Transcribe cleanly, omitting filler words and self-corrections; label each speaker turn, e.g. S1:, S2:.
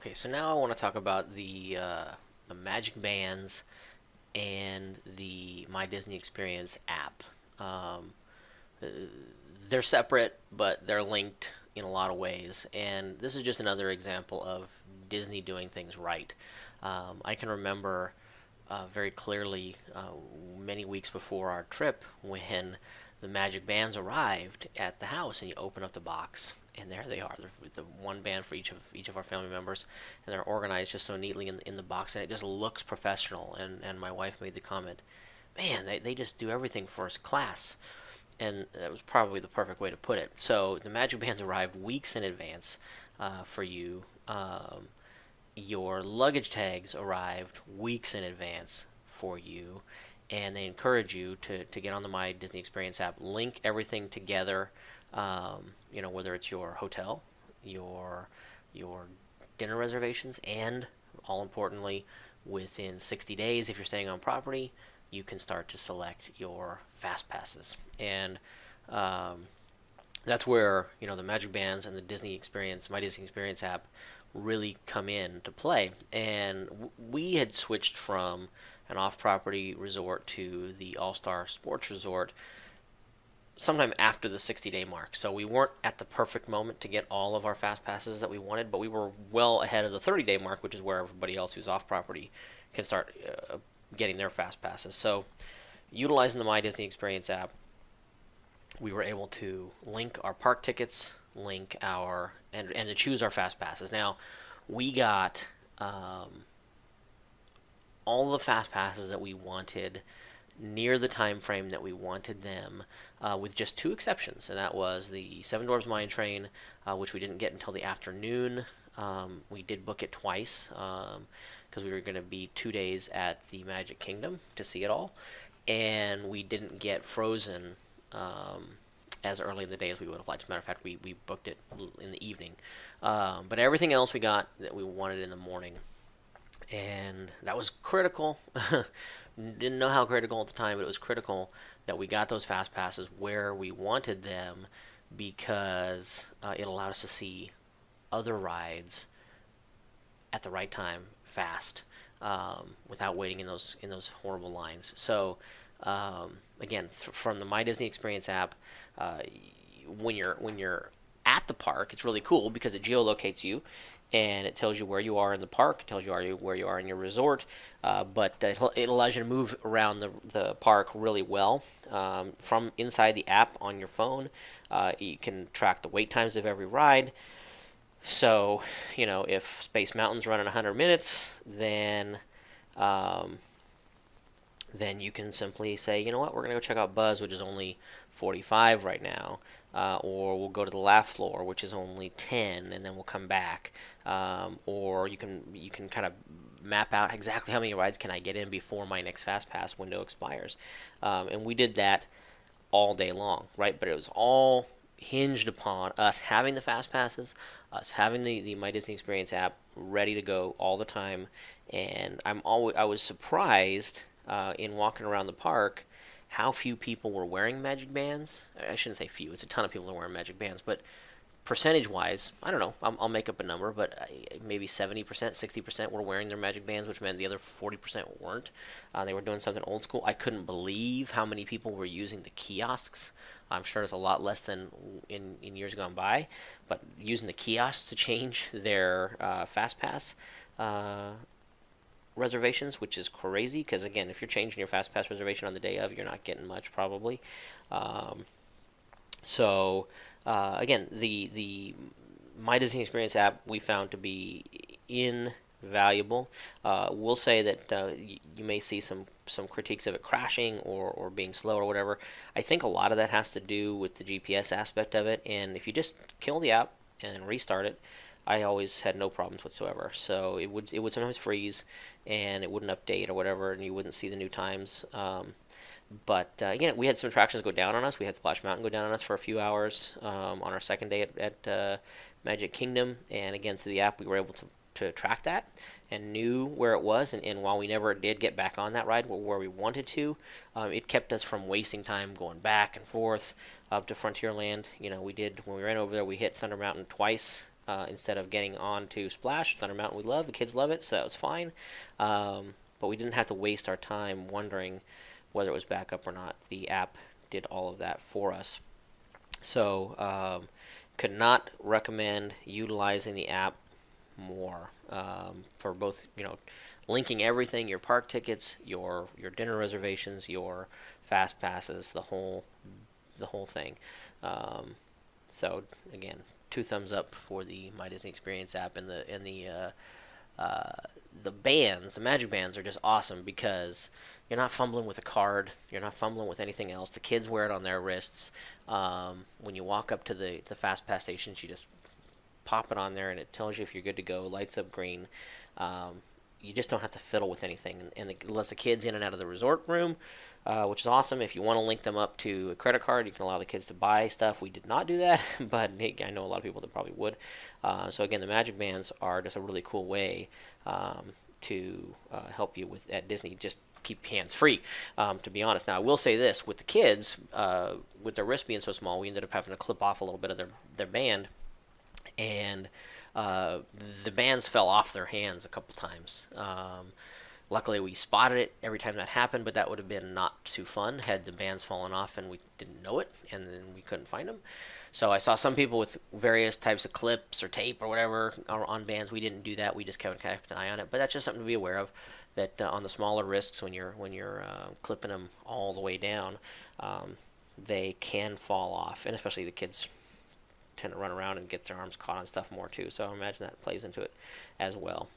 S1: Okay, so now I want to talk about the Magic Bands and the My Disney Experience app. Um, uh, they're separate, but they're linked in a lot of ways, and this is just another example of Disney doing things right. I can remember very clearly many weeks before our trip when the Magic Bands arrived at the house, and you open up the box, and there they are. They're the one band for each of our family members, and they're organized just so neatly in the box, and it just looks professional. And my wife made the comment, "Man, they just do everything first class." And that was probably the perfect way to put it. So the Magic Bands arrived weeks in advance for you. Your luggage tags arrived weeks in advance for you, and they encourage you to get on the My Disney Experience app, link everything together. Whether it's your hotel, your dinner reservations, and all importantly, within 60 days, if you're staying on property, you can start to select your fast passes. And that's where the Magic Bands and the Disney Experience, My Disney Experience app, really come in to play. And we had switched from an off-property resort to the All-Star Sports Resort sometime after the 60-day mark. So we weren't at the perfect moment to get all of our fast passes that we wanted, but we were well ahead of the 30-day mark, which is where everybody else who's off-property can start getting their fast passes. So utilizing the My Disney Experience app, we were able to link our park tickets, link our and to choose our fast passes. Now, we got all the fast passes that we wanted near the time frame that we wanted them, with just two exceptions, and that was the Seven Dwarfs Mine Train, which we didn't get until the afternoon. We did book it twice because we were going to be 2 days at the Magic Kingdom to see it all, and we didn't get Frozen as early in the day as we would have liked. As a matter of fact, we booked it in the evening. But everything else we got that we wanted in the morning. And that was critical. Didn't know how critical at the time, but it was critical that we got those fast passes where we wanted them because it allowed us to see other rides at the right time, fast, without waiting in those horrible lines. So again, from the My Disney Experience app, when you're at the park, it's really cool because it geolocates you, and it tells you where you are in the park. It tells you where you are in your resort, but it allows you to move around the park really well from inside the app on your phone. You can track the wait times of every ride. So, if Space Mountain's running 100 minutes, then you can simply say, you know what, we're going to go check out Buzz, which is only 45 right now. Or we'll go to the Laugh Floor, which is only 10, and then we'll come back. Or you can kind of map out exactly how many rides can I get in before my next Fast Pass window expires. And we did that all day long, right? But it was all hinged upon us having the Fast Passes, us having the My Disney Experience app ready to go all the time. And I was surprised in walking around the park how few people were wearing Magic Bands. I shouldn't say few; it's a ton of people that are wearing Magic Bands, but percentage-wise, I don't know. I'll make up a number, but maybe 70%, 60% were wearing their Magic Bands, which meant the other 40% weren't. They were doing something old school. I couldn't believe how many people were using the kiosks. I'm sure it's a lot less than in years gone by, but using the kiosks to change their Fast Pass reservations, which is crazy because again, if you're changing your fast pass reservation on the day of, you're not getting much probably. Again, the My Disney Experience app we found to be invaluable. We'll say that you may see some critiques of it crashing or being slow or whatever. I think a lot of that has to do with the GPS aspect of it, and if you just kill the app and restart it, I always had no problems whatsoever. So it would sometimes freeze, and it wouldn't update or whatever, and you wouldn't see the new times. But again, we had some attractions go down on us. We had Splash Mountain go down on us for a few hours on our second day at Magic Kingdom, and again through the app we were able to track that and knew where it was. And while we never did get back on that ride where we wanted to, it kept us from wasting time going back and forth up to Frontierland. We did when we ran over there. We hit Thunder Mountain twice instead of getting on to Splash, Thunder Mountain. We love the kids love it, so it's fine. But we didn't have to waste our time wondering whether it was back up or not. The app did all of that for us. So could not recommend utilizing the app more for both, linking everything, your park tickets, your dinner reservations, your fast passes, the whole thing. So again, two thumbs up for the My Disney Experience app, and the bands, the Magic Bands, are just awesome because you're not fumbling with a card, you're not fumbling with anything else. The kids wear it on their wrists. When you walk up to the fast pass stations, you just pop it on there, and it tells you if you're good to go. Lights up green. You just don't have to fiddle with anything, and it lets the kids in and out of the resort room, which is awesome. If you want to link them up to a credit card, you can allow the kids to buy stuff. We did not do that, but I know a lot of people that probably would. So again, the Magic Bands are just a really cool way to help you at Disney. Just keep hands free, to be honest. Now, I will say this: with the kids, with their wrists being so small, we ended up having to clip off a little bit of their band, and the bands fell off their hands a couple times. Luckily, we spotted it every time that happened, but that would have been not too fun had the bands fallen off and we didn't know it, and then we couldn't find them. So I saw some people with various types of clips or tape or whatever on bands. We didn't do that. We just kept an eye on it. But that's just something to be aware of. That on the smaller wrists, when you're clipping them all the way down, they can fall off, and especially the kids tend to run around and get their arms caught on stuff more too. So I imagine that plays into it as well.